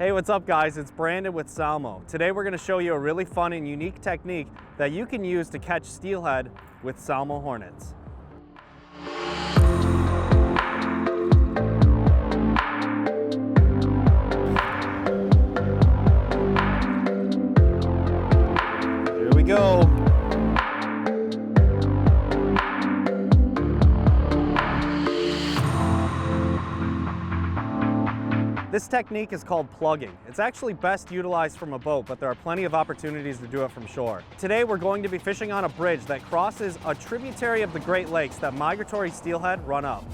Hey, what's up guys? It's Brandon with Salmo. Today we're going to show you a really fun and unique technique that you can use to catch steelhead with Salmo Hornets. Here we go. This technique is called plugging. It's actually best utilized from a boat, but there are plenty of opportunities to do it from shore. Today we're going to be fishing on a bridge that crosses a tributary of the Great Lakes that migratory steelhead run up.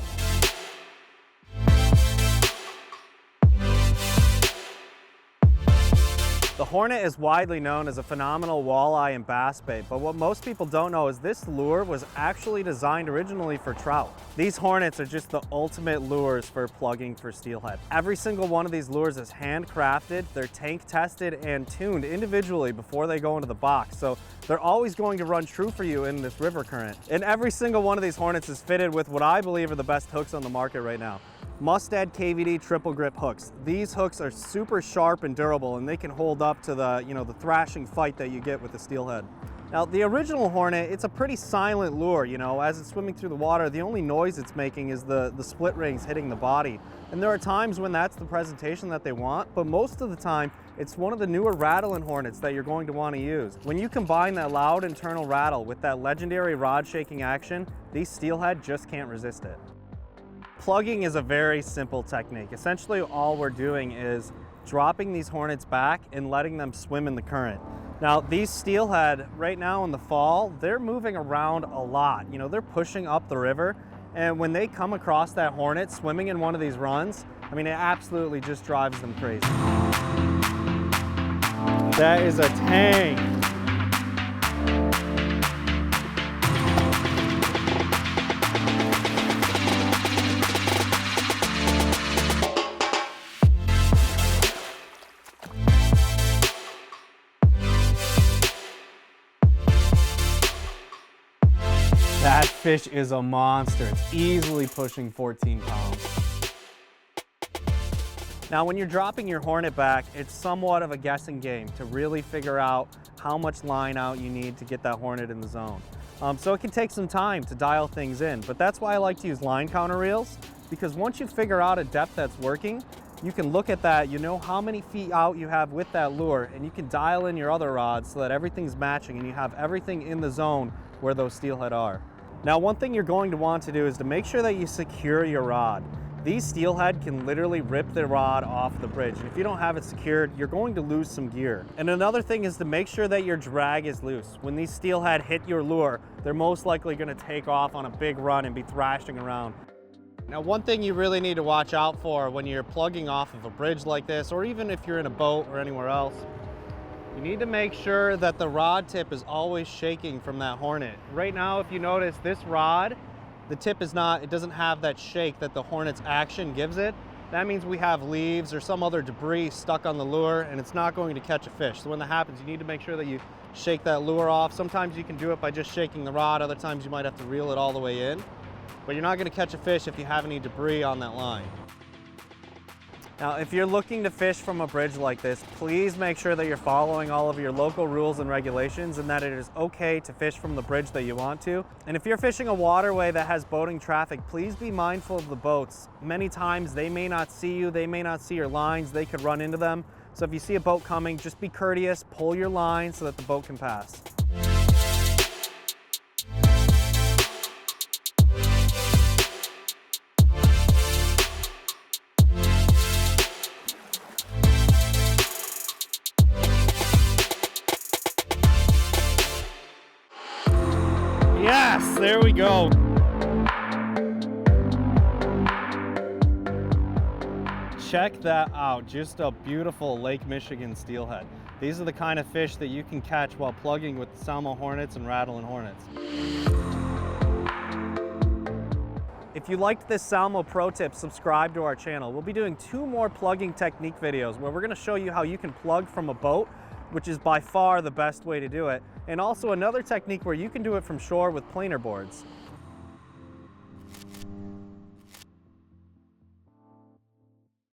The Hornet is widely known as a phenomenal walleye and bass bait, but what most people don't know is this lure was actually designed originally for trout. These Hornets are just the ultimate lures for plugging for steelhead. Every single one of these lures is handcrafted, they're tank tested and tuned individually before they go into the box, so they're always going to run true for you in this river current. And every single one of these Hornets is fitted with what I believe are the best hooks on the market right now. Mustad KVD triple grip hooks. These hooks are super sharp and durable, and they can hold up to the, the thrashing fight that you get with the steelhead. Now, the original Hornet, it's a pretty silent lure, as it's swimming through the water, the only noise it's making is the split rings hitting the body. And there are times when that's the presentation that they want, but most of the time, it's one of the newer Rattlin Hornets that you're going to want to use. When you combine that loud internal rattle with that legendary rod shaking action, these steelhead just can't resist it. Plugging is a very simple technique. Essentially, all we're doing is dropping these Hornets back and letting them swim in the current. Now, these steelhead right now in the fall, they're moving around a lot. They're pushing up the river, and when they come across that Hornet swimming in one of these runs, it absolutely just drives them crazy. That is a tank. That fish is a monster. It's easily pushing 14 pounds. Now, when you're dropping your Hornet back, it's somewhat of a guessing game to really figure out how much line out you need to get that Hornet in the zone. So it can take some time to dial things in, but that's why I like to use line counter reels, because once you figure out a depth that's working, you can look at that, how many feet out you have with that lure, and you can dial in your other rods so that everything's matching and you have everything in the zone where those steelhead are. Now, one thing you're going to want to do is to make sure that you secure your rod. These steelhead can literally rip their rod off the bridge, and if you don't have it secured, you're going to lose some gear. And another thing is to make sure that your drag is loose. When these steelhead hit your lure, they're most likely going to take off on a big run and be thrashing around. Now, one thing you really need to watch out for when you're plugging off of a bridge like this, or even if you're in a boat or anywhere else, you need to make sure that the rod tip is always shaking from that Hornet. Right now, if you notice, this rod, the tip is not, it doesn't have that shake that the Hornet's action gives it. That means we have leaves or some other debris stuck on the lure and it's not going to catch a fish. So when that happens, you need to make sure that you shake that lure off. Sometimes you can do it by just shaking the rod. Other times you might have to reel it all the way in. But you're not going to catch a fish if you have any debris on that line. Now, if you're looking to fish from a bridge like this, please make sure that you're following all of your local rules and regulations and that it is okay to fish from the bridge that you want to. And if you're fishing a waterway that has boating traffic, please be mindful of the boats. Many times they may not see you, they may not see your lines, they could run into them. So if you see a boat coming, just be courteous, pull your line so that the boat can pass. Yes, there we go. Check that out, just a beautiful Lake Michigan steelhead. These are the kind of fish that you can catch while plugging with the Salmo Hornets and Rattlin Hornets. If you liked this Salmo pro tip, subscribe to our channel. We'll be doing 2 more plugging technique videos where we're going to show you how you can plug from a boat, which is by far the best way to do it, and also another technique where you can do it from shore with planer boards.